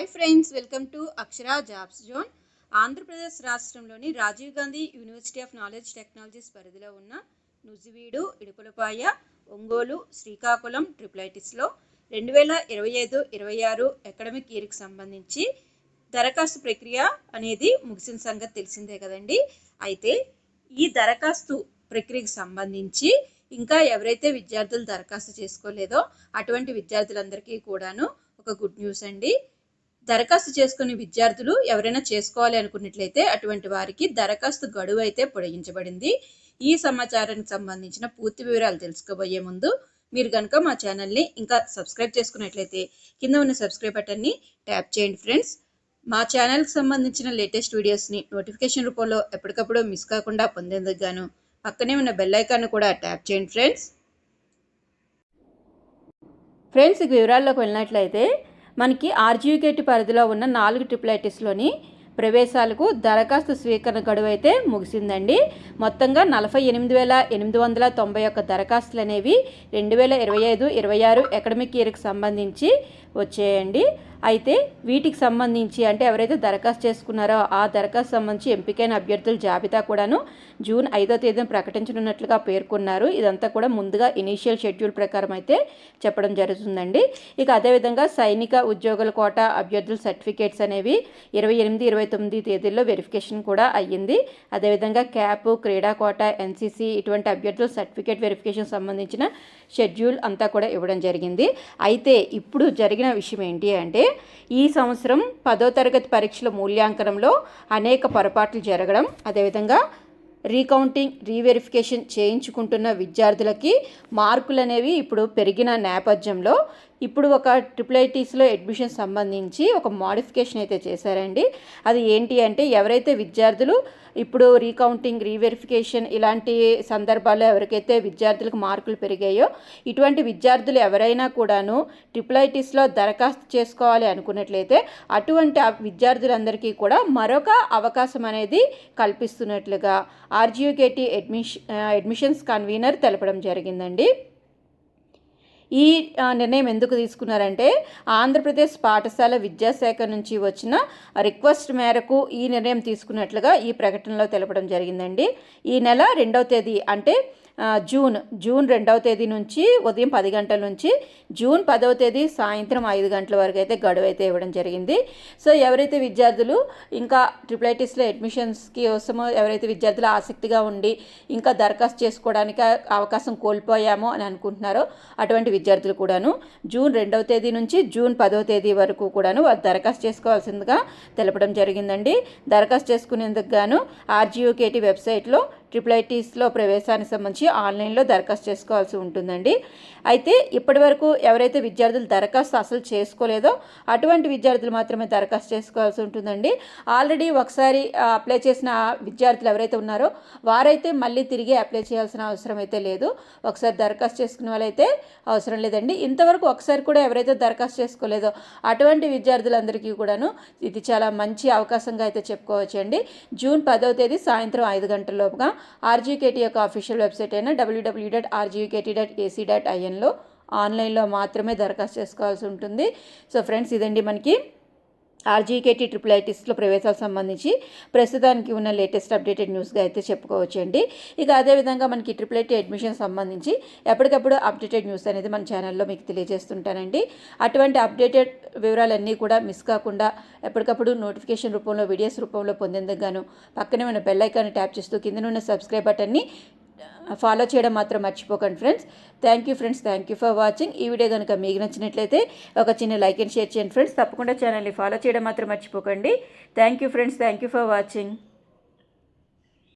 Hi friends, welcome to Akshara jobs zone. Andhra Pradesh రాష్ట్రంలోని Rajiv Gandhi university of knowledge technologies పరిధిలో ఉన్న నుజివీడు, ఇడుపులపాయ, ఒంగోలు, శ్రీకాకుళం ట్రిపులైటిస్లో 2025-26 అకాడమిక్ ఇయర్కి సంబంధించి దరఖాస్తు ప్రక్రియ అనేది ముగిసిన సంగతి తెలిసిందే కదండి. అయితే ఈ దరఖాస్తు ప్రక్రియకు సంబంధించి ఇంకా ఎవరైతే విద్యార్థులు దరఖాస్తు చేసుకోలేదో అటువంటి విద్యార్థులందరికీ కూడాను ఒక గుడ్ న్యూస్ అండి. దరఖాస్తు చేసుకునే విద్యార్థులు ఎవరైనా చేసుకోవాలి అనుకున్నట్లయితే అటువంటి వారికి దరఖాస్తు గడువు అయితే పొడిగించబడింది. ఈ సమాచారానికి సంబంధించిన పూర్తి వివరాలు తెలుసుకోబోయే ముందు మీరు కనుక మా ఛానల్ని ఇంకా సబ్స్క్రైబ్ చేసుకున్నట్లయితే కింద ఉన్న సబ్స్క్రైబ్ బటన్ని ట్యాప్ చేయండి ఫ్రెండ్స్. మా ఛానల్కి సంబంధించిన లేటెస్ట్ వీడియోస్ని నోటిఫికేషన్ రూపంలో ఎప్పటికప్పుడు మిస్ కాకుండా పొందేందుకు గాను పక్కనే ఉన్న బెల్ ఐకాన్ని కూడా ట్యాప్ చేయండి ఫ్రెండ్స్. ఇక వివరాల్లోకి వెళ్ళినట్లయితే మనకి RGUKT పరిధిలో ఉన్న 4 ట్రిపులైటిస్లోని ప్రవేశాలకు దరఖాస్తు స్వీకరణ గడువు అయితే ముగిసిందండి. మొత్తంగా 48,891 దరఖాస్తులు అనేవి 2025-26 అకాడమిక్ ఇయర్కి సంబంధించి వచ్చాయండి. అయితే వీటికి సంబంధించి అంటే ఎవరైతే దరఖాస్తు చేసుకున్నారో ఆ దరఖాస్తు సంబంధించి ఎంపికైన అభ్యర్థుల జాబితా కూడాను జూన్ 5వ తేదీన ప్రకటించనున్నట్లుగా పేర్కొన్నారు. ఇదంతా కూడా ముందుగా ఇనీషియల్ షెడ్యూల్ ప్రకారం అయితే చెప్పడం జరుగుతుందండి. ఇక అదేవిధంగా సైనిక ఉద్యోగుల కోట అభ్యర్థుల సర్టిఫికేట్స్ అనేవి 28-29 తేదీల్లో వెరిఫికేషన్ కూడా అయ్యింది. అదేవిధంగా క్యాప్, క్రీడా కోట, NCC ఇటువంటి అభ్యర్థుల సర్టిఫికేట్ వెరిఫికేషన్ సంబంధించిన షెడ్యూల్ అంతా కూడా ఇవ్వడం జరిగింది. అయితే ఇప్పుడు జరిగిన విషయం ఏంటి అంటే ఈ సంవత్సరం 10వ తరగతి పరీక్షల మూల్యాంకనంలో అనేక పొరపాట్లు జరగడం, అదేవిధంగా రీకౌంటింగ్, రీవెరిఫికేషన్ చేయించుకుంటున్న విద్యార్థులకి మార్కులు అనేవి ఇప్పుడు పెరిగిన నేపథ్యంలో ఇప్పుడు ఒక ట్రిపులైటీస్లో అడ్మిషన్ సంబంధించి ఒక మోడిఫికేషన్ అయితే చేశారండి. అది ఏంటి అంటే ఎవరైతే విద్యార్థులు ఇప్పుడు రీకౌంటింగ్, రీవెరిఫికేషన్ ఇలాంటి సందర్భాల్లో ఎవరికైతే విద్యార్థులకు మార్కులు పెరిగాయో ఇటువంటి విద్యార్థులు ఎవరైనా కూడాను ట్రిపులైటీస్లో దరఖాస్తు చేసుకోవాలి అనుకున్నట్లయితే అటువంటి విద్యార్థులందరికీ కూడా మరొక అవకాశం అనేది కల్పిస్తున్నట్లుగా RGUKT అడ్మిషన్స్ కన్వీనర్ తెలపడం జరిగిందండి. ఈ నిర్ణయం ఎందుకు తీసుకున్నారంటే ఆంధ్రప్రదేశ్ పాఠశాల విద్యాశాఖ నుంచి వచ్చిన రిక్వెస్ట్ మేరకు ఈ నిర్ణయం తీసుకున్నట్లుగా ఈ ప్రకటనలో తెలపడం జరిగిందండి. ఈ నెల 2వ తేదీ అంటే జూన్ 2వ తేదీ నుంచి ఉదయం 10 గంటల నుంచి జూన్ 10వ తేదీ సాయంత్రం 5 గంటల వరకు అయితే గడువు అయితే ఇవ్వడం జరిగింది. సో ఎవరైతే విద్యార్థులు ఇంకా ట్రిపులైటిస్లో అడ్మిషన్స్కి కోసమో ఎవరైతే విద్యార్థులు ఆసక్తిగా ఉండి ఇంకా దరఖాస్తు చేసుకోవడానికి అవకాశం కోల్పోయామో అని అనుకుంటున్నారో అటువంటి విద్యార్థులు కూడాను జూన్ 2వ తేదీ నుంచి జూన్ 10వ తేదీ వరకు కూడాను వారు దరఖాస్తు చేసుకోవాల్సిందిగా తెలపడం జరిగిందండి. దరఖాస్తు చేసుకునేందుకు గాను RGUKT వెబ్సైట్లో ట్రిపులైటీస్లో ప్రవేశానికి సంబంధించి ఆన్లైన్లో దరఖాస్తు చేసుకోవాల్సి ఉంటుందండి. అయితే ఇప్పటి వరకు ఎవరైతే విద్యార్థులు దరఖాస్తు అసలు చేసుకోలేదో అటువంటి విద్యార్థులు మాత్రమే దరఖాస్తు చేసుకోవాల్సి ఉంటుందండి. ఆల్రెడీ ఒకసారి అప్లై చేసిన విద్యార్థులు ఎవరైతే ఉన్నారో వారైతే మళ్ళీ తిరిగి అప్లై చేయాల్సిన అవసరం అయితే లేదు. ఒకసారి దరఖాస్తు చేసుకునే వాళ్ళైతే అవసరం లేదండి. ఇంతవరకు ఒకసారి కూడా ఎవరైతే దరఖాస్తు చేసుకోలేదో అటువంటి విద్యార్థులందరికీ కూడాను ఇది చాలా మంచి అవకాశంగా అయితే చెప్పుకోవచ్చండి. జూన్ 10వ తేదీ సాయంత్రం 5 గంటల లోపుగా RGUKT యొక్క అఫీషియల్ వెబ్సైట్ అయిన www.rgukt.ac.inలో ఆన్లైన్లో మాత్రమే దరఖాస్తు చేసుకోవాల్సి ఉంటుంది. సో ఫ్రెండ్స్, ఇదండి మనకి RGUKT ట్రిపులైటిస్లో ప్రవేశాలకు సంబంధించి ప్రస్తుతానికి ఉన్న లేటెస్ట్ అప్డేటెడ్ న్యూస్గా అయితే చెప్పుకోవచ్చండి. ఇక అదేవిధంగా మనకి ట్రిపులైటీ అడ్మిషన్ సంబంధించి ఎప్పటికప్పుడు అప్డేటెడ్ న్యూస్ అనేది మన ఛానల్లో మీకు తెలియజేస్తుంటానండి. అటువంటి అప్డేటెడ్ వివరాలన్నీ కూడా మిస్ కాకుండా ఎప్పటికప్పుడు నోటిఫికేషన్ రూపంలో, వీడియోస్ రూపంలో పొందేందుకు గాను పక్కనే ఉన్న బెల్ ఐకాన్ని ట్యాప్ చేస్తూ కింద ఉన్న సబ్స్క్రైబ్ బటన్ని ఫాలో చేయడం మాత్రం మర్చిపోకండి friends. Thank you for watching. ఈ వీడియో కనుక మీకు నచ్చినట్లయితే ఒక చిన్న లైక్ అండ్ షేర్ చేయండి ఫ్రెండ్స్. తప్పకుండా ఛానల్ని ఫాలో చేయడం మాత్రం మర్చిపోకండి. Thank you for watching.